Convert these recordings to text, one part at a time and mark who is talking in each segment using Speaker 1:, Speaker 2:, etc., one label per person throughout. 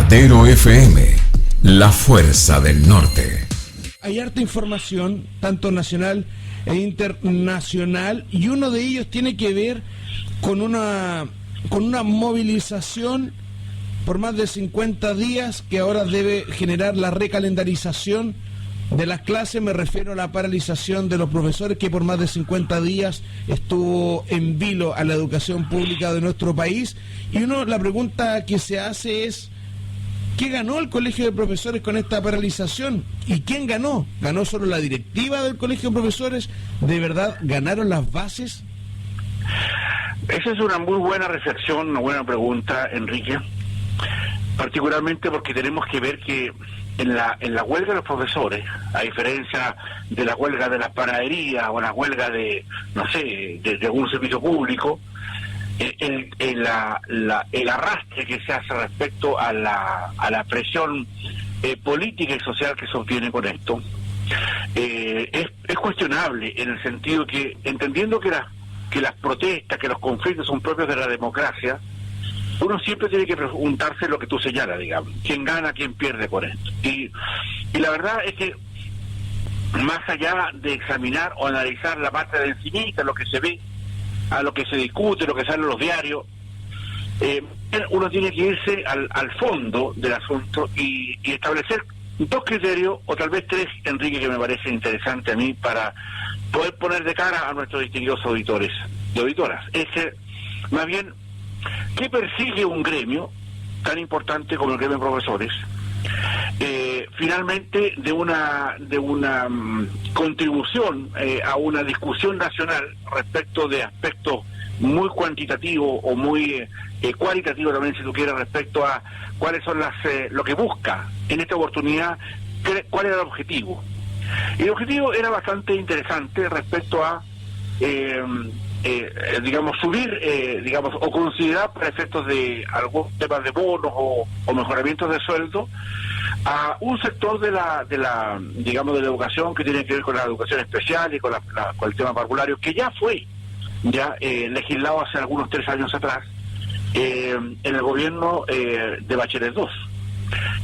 Speaker 1: Datero FM, la fuerza del norte.
Speaker 2: Hay harta información, tanto nacional e internacional, y uno de ellos tiene que ver con una movilización por más de 50 días que ahora debe generar la recalendarización de las clases. Me refiero a la paralización de los profesores, que por más de 50 días estuvo en vilo a la educación pública de nuestro país. Y la pregunta que se hace es: ¿qué ganó el Colegio de Profesores con esta paralización? ¿Y quién ganó? ¿Ganó solo la directiva del Colegio de Profesores? ¿De verdad ganaron las bases?
Speaker 3: Esa es una muy buena reflexión, una buena pregunta, Enrique. Particularmente porque tenemos que ver que en la huelga de los profesores, a diferencia de la huelga de las panaderías o la huelga de, no sé, de algún servicio público, el arrastre que se hace respecto a la presión política y social que se obtiene con esto es cuestionable, en el sentido que, entendiendo que las protestas, que los conflictos son propios de la democracia, uno siempre tiene que preguntarse lo que tú señalas, digamos, quién gana, quién pierde con esto. Y la verdad es que, más allá de examinar o analizar la parte de encimita, lo que se ve, a lo que se discute, lo que sale en los diarios, uno tiene que irse al fondo del asunto y establecer dos criterios, o tal vez tres, Enrique, que me parecen interesantes a mí para poder poner de cara a nuestros distinguidos auditores y auditoras. Es que, más bien, ¿qué persigue un gremio tan importante como el gremio de profesores? Finalmente, de una contribución a una discusión nacional respecto de aspectos muy cuantitativos o muy cualitativos también, si tú quieres, respecto a cuáles son lo que busca en esta oportunidad, cuál era el objetivo. Y el objetivo era bastante interesante respecto a subir, o considerar para efectos de algunos temas de bonos o mejoramientos de sueldo a un sector de la educación que tiene que ver con la educación especial y con el tema parvulario, que ya fue legislado hace algunos 3 años atrás en el gobierno de Bachelet II,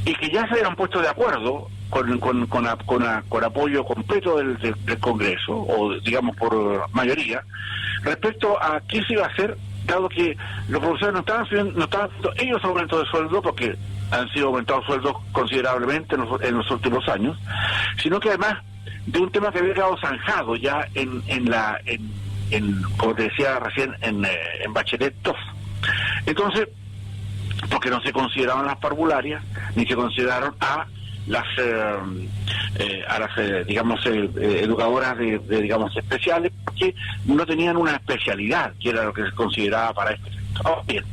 Speaker 3: y que ya se habían puesto de acuerdo con apoyo completo del Congreso, o digamos por mayoría, respecto a qué se iba a hacer, dado que los profesores no estaban haciendo ellos aumentos de sueldo, porque han sido aumentados sueldos considerablemente en los últimos años, sino que además de un tema que había quedado zanjado ya como te decía recién, en Bachelet II. Entonces, porque no se consideraban las parvularias, ni se consideraron a las educadoras digamos especiales, porque no tenían una especialidad, que era lo que se consideraba para este efecto. Bien,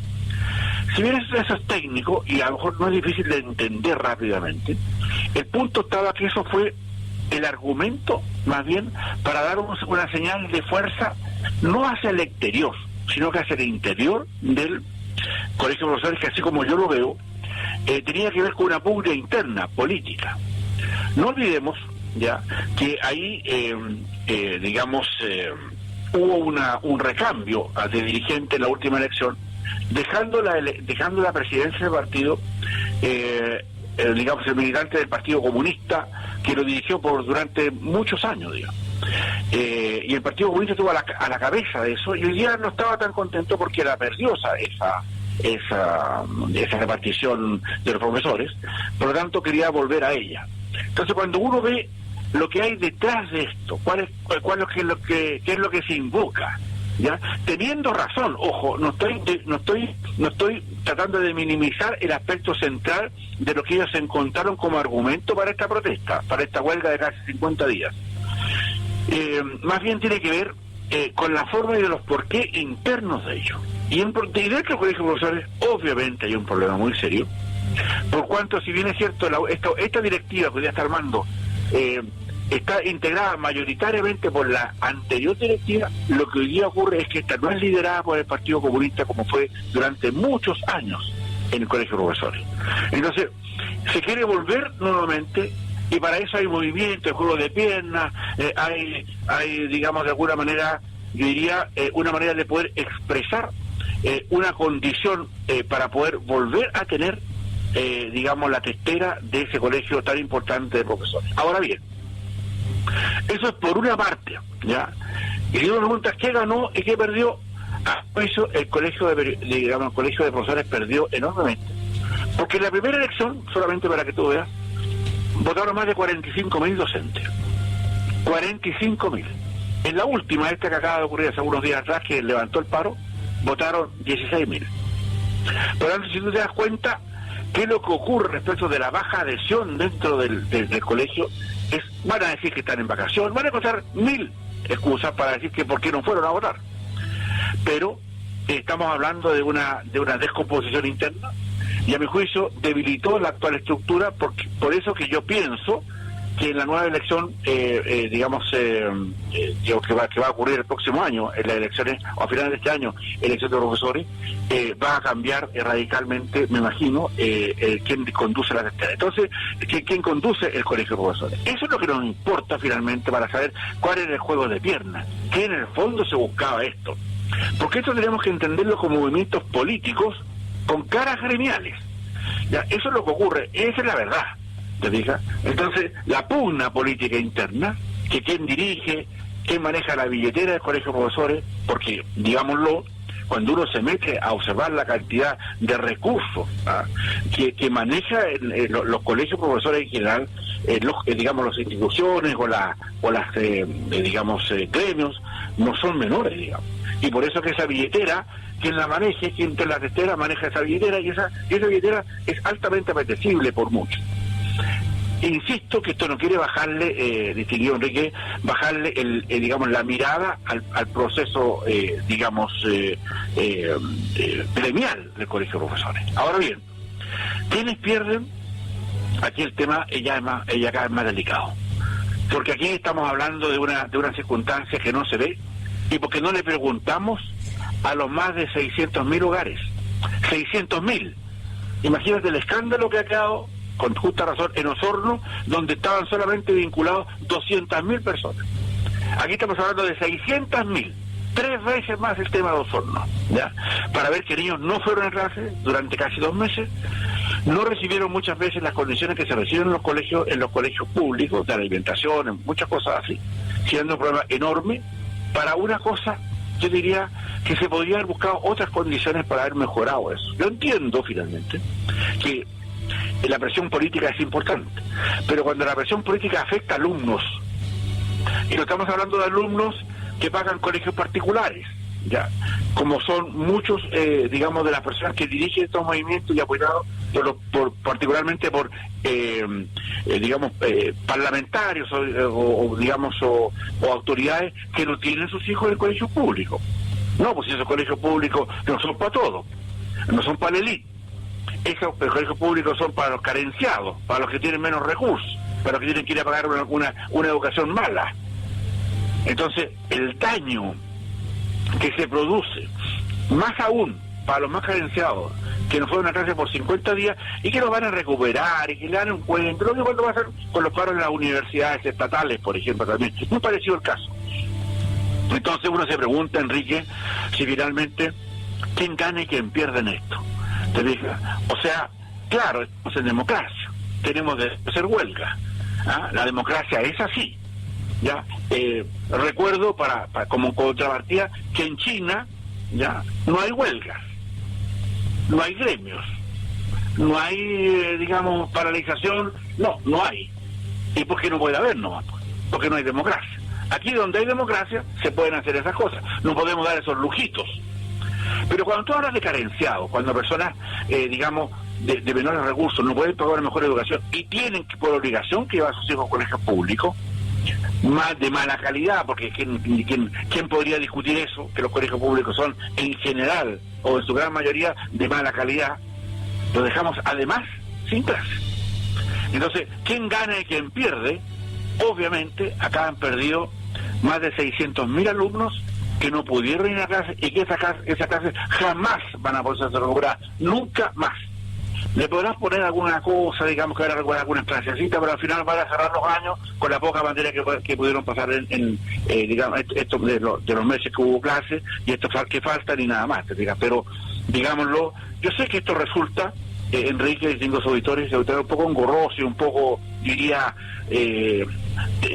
Speaker 3: si bien eso es técnico y a lo mejor no es difícil de entender rápidamente, el punto estaba que eso fue el argumento, más bien, para dar una señal de fuerza no hacia el exterior, sino que hacia el interior del Colegio de Profesores, que así como yo lo veo, tenía que ver con una pugna interna política. No olvidemos ya que ahí hubo un recambio de dirigente en la última elección, dejando la presidencia del partido el militante del Partido Comunista, que lo dirigió durante muchos años, y el Partido Comunista estuvo a la cabeza de eso, y hoy día no estaba tan contento porque la perdió esa repartición de los profesores, por lo tanto quería volver a ella. Entonces, cuando uno ve lo que hay detrás de esto, qué es lo que se invoca, ¿ya? Teniendo razón, ojo, no estoy tratando de minimizar el aspecto central de lo que ellos encontraron como argumento para esta protesta, para esta huelga de casi 50 días. Más bien tiene que ver con la forma y de los porqué internos de ellos. Y dentro del Colegio de Profesores, obviamente hay un problema muy serio, por cuanto, si bien es cierto, esta directiva que hoy día está armando está integrada mayoritariamente por la anterior directiva, lo que hoy día ocurre es que esta no es liderada por el Partido Comunista como fue durante muchos años en el Colegio de Profesores. Entonces, se quiere volver nuevamente, y para eso hay movimiento, hay juego de piernas, hay digamos, de alguna manera, yo diría, una manera de poder expresar una condición para poder volver a tener digamos, la testera de ese colegio tan importante de profesores. Ahora bien, eso es por una parte, ¿ya? Y si uno pregunta qué ganó y qué perdió, eso el colegio el colegio de profesores perdió enormemente. Porque en la primera elección, solamente para que tú veas, votaron más de 45.000 docentes. 45.000. En la última, esta que acaba de ocurrir hace unos días atrás, que levantó el paro, votaron 16.000. Pero antes, si tú te das cuenta, ¿qué es lo que ocurre respecto de la baja adhesión dentro del colegio? Van a decir que están en vacaciones, van a encontrar 1.000 excusas para decir que por qué no fueron a votar. Pero estamos hablando de una descomposición interna, y a mi juicio debilitó la actual estructura, por eso que yo pienso que en la nueva elección, que va a ocurrir el próximo año, en las elecciones, o a finales de este año, elección de profesores, va a cambiar radicalmente, me imagino, quién conduce la testera. Entonces, ¿quién conduce el colegio de profesores? Eso es lo que nos importa finalmente para saber cuál era el juego de piernas, que en el fondo se buscaba esto. Porque esto tenemos que entenderlo como movimientos políticos con caras gremiales. Ya, eso es lo que ocurre, esa es la verdad. ¿Te fijas? Entonces, la pugna política interna, que quién dirige, quién maneja la billetera del colegio de profesores, porque, digámoslo, cuando uno se mete a observar la cantidad de recursos que maneja los colegios de profesores en general, las instituciones o las gremios, no son menores, digamos. Y por eso que esa billetera, quien la maneje, quien te la testera maneja esa billetera, y esa billetera es altamente apetecible por muchos. Insisto que esto no quiere bajarle, distinguido Enrique, bajarle la mirada al proceso, gremial del colegio de profesores. Ahora bien, ¿quiénes pierden? Aquí el tema ya cada vez más delicado, porque aquí estamos hablando de una circunstancia que no se ve, y porque no le preguntamos a los más de 600.000 hogares. 600.000. Imagínate el escándalo que ha quedado, con justa razón, en Osorno, donde estaban solamente vinculados 200.000 personas. Aquí estamos hablando de 600.000, 3 veces más el tema de Osorno, ¿ya? Para ver que niños no fueron a clase durante casi 2 meses, no recibieron muchas veces las condiciones que se reciben en los colegios públicos, de alimentación, en muchas cosas así, siendo un problema enorme para una cosa. Yo diría que se podría haber buscado otras condiciones para haber mejorado eso. Yo entiendo finalmente que la presión política es importante, pero cuando la presión política afecta a alumnos, y no estamos hablando de alumnos que pagan colegios particulares, ya, como son muchos, de las personas que dirigen estos movimientos y apoyados particularmente por parlamentarios o autoridades que no tienen sus hijos en el colegio público. No, pues esos colegios públicos no son para todos, no son para la élite. Esos colegios públicos son para los carenciados, para los que tienen menos recursos, para los que tienen que ir a pagar una educación mala. Entonces, el daño que se produce, más aún para los más carenciados, que no fueron a clase por 50 días y que los van a recuperar y que le dan un cuento, lo mismo va a hacer con los paros en las universidades estatales, por ejemplo, también. Muy parecido el caso. Entonces uno se pregunta, Enrique, si finalmente quién gana y quién pierde en esto. ¿Te fijas? O sea, claro, estamos en democracia, tenemos de hacer huelga. La democracia es así. Ya recuerdo como contrapartida que en China ya no hay huelgas, no hay gremios, no hay paralización, no hay. ¿Y por qué no puede haber nomás? Porque no hay democracia. Aquí donde hay democracia se pueden hacer esas cosas, no podemos dar esos lujitos. Pero cuando tú hablas de carenciados, cuando personas de menores recursos no pueden pagar una mejor educación y tienen que, por obligación, que llevar a sus hijos a colegios públicos más de mala calidad, porque ¿quién podría discutir eso? Que los colegios públicos son en general o en su gran mayoría de mala calidad. Los dejamos además sin clase. Entonces, ¿quién gana y quién pierde? Obviamente acá han perdido más de 600.000 alumnos que no pudieron ir a clase y que esa clase jamás van a poder ser recuperadas, nunca más. Le podrás poner alguna cosa, que van a recuperar algunas clasecitas, pero al final van a cerrar los años con la poca materia que pudieron pasar esto de los meses que hubo clases y estos que faltan y nada más, te digas. Pero, digámoslo, yo sé que esto resulta Enrique, distintos auditores, un poco engorroso y un poco, diría,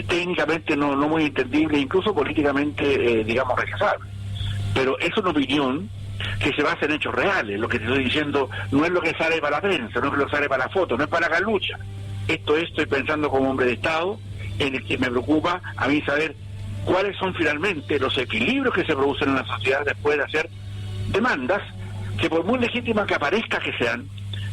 Speaker 3: técnicamente no muy entendible, incluso políticamente, digamos, rechazable. Pero es una opinión que se basa en hechos reales. Lo que te estoy diciendo no es lo que sale para la prensa, no es lo que sale para la foto, no es para la lucha. Estoy pensando como hombre de Estado, en el que me preocupa a mí saber cuáles son finalmente los equilibrios que se producen en la sociedad después de hacer demandas que, por muy legítimas que aparezca que sean,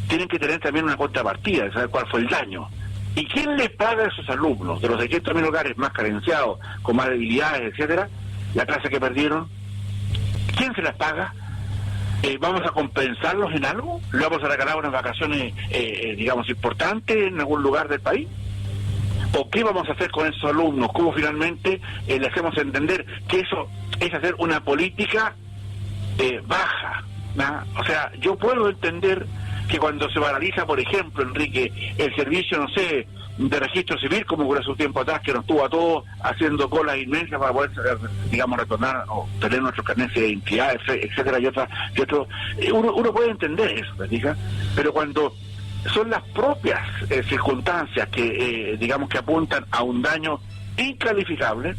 Speaker 3: tienen que tener también una contrapartida, de saber cuál fue el daño. ¿Y quién le paga a esos alumnos de los 600.000 hogares más carenciados, con más debilidades, etcétera, la clase que perdieron? ¿Quién se las paga? ¿Vamos a compensarlos en algo? ¿Le vamos a regalar unas vacaciones, digamos, importantes en algún lugar del país? ¿O qué vamos a hacer con esos alumnos? ¿Cómo finalmente le hacemos entender que eso es hacer una política baja? ¿No? O sea, yo puedo entender que cuando se paraliza, por ejemplo, Enrique, el servicio, no sé, de registro civil, como ocurrió hace un tiempo atrás, que nos tuvo a todos haciendo colas inmensas para poder, digamos, retornar o tener nuestros carnets de identidad, etcétera, y otro, uno puede entender eso, ¿me fijas? Pero cuando son las propias circunstancias que, digamos, que apuntan a un daño incalificable,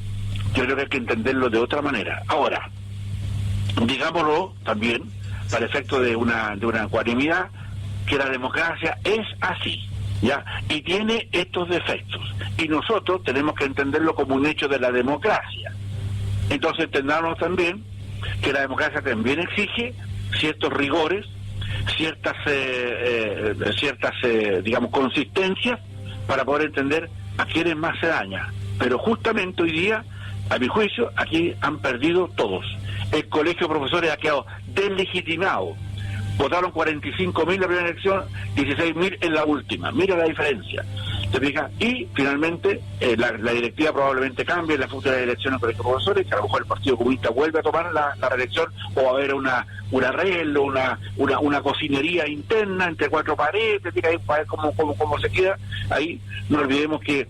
Speaker 3: yo creo que hay que entenderlo de otra manera. Ahora, digámoslo también, para efecto de una ecuanimidad, que la democracia es así, ¿ya? Y tiene estos defectos. Y nosotros tenemos que entenderlo como un hecho de la democracia. Entonces entendamos también que la democracia también exige ciertos rigores, ciertas digamos, consistencias para poder entender a quiénes más se daña. Pero justamente hoy día, a mi juicio, aquí han perdido todos. El colegio de profesores ha quedado deslegitimado. Votaron 45.000 en la primera elección, 16.000 en la última. Mira la diferencia. ¿Te fijas? Y finalmente la directiva probablemente cambie en las futuras elecciones del colegio de profesores, que a lo mejor el Partido Comunista vuelve a tomar la reelección, o va a haber un arreglo, una cocinería interna entre cuatro paredes, para ver cómo se queda. Ahí no olvidemos que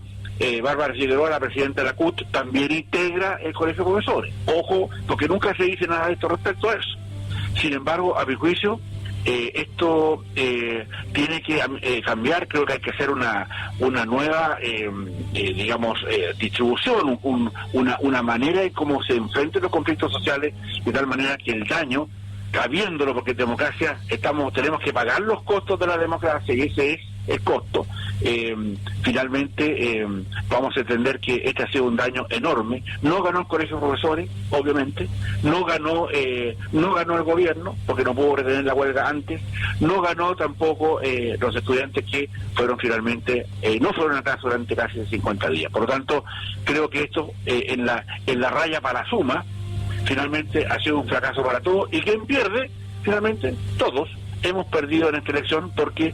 Speaker 3: Bárbara Figueroa, la presidenta de la CUT, también integra el colegio de profesores. Ojo, porque nunca se dice nada de esto respecto a eso. Sin embargo, a mi juicio, esto tiene que cambiar. Creo que hay que hacer una nueva, digamos, distribución, una manera en cómo se enfrentan los conflictos sociales, de tal manera que el daño, habiéndolo, porque en democracia tenemos que pagar los costos de la democracia, y ese es el costo. Finalmente vamos a entender que este ha sido un daño enorme. No ganó el colegio de profesores, obviamente, no ganó el gobierno, porque no pudo retener la huelga antes, no ganó tampoco los estudiantes que fueron finalmente, no fueron a casa durante casi 50 días. Por lo tanto, creo que esto en la raya para la suma, finalmente ha sido un fracaso para todos, y quien pierde, finalmente, todos hemos perdido en esta elección, porque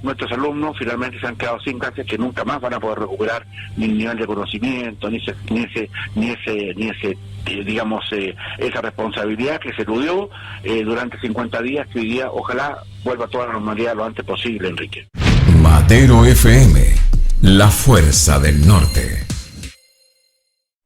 Speaker 3: nuestros alumnos finalmente se han quedado sin clases, que nunca más van a poder recuperar ni el nivel de conocimiento, ni ese digamos, esa responsabilidad que se eludió durante 50 días, que hoy día ojalá vuelva a toda la normalidad lo antes posible, Enrique.
Speaker 1: Matero FM, la fuerza del norte.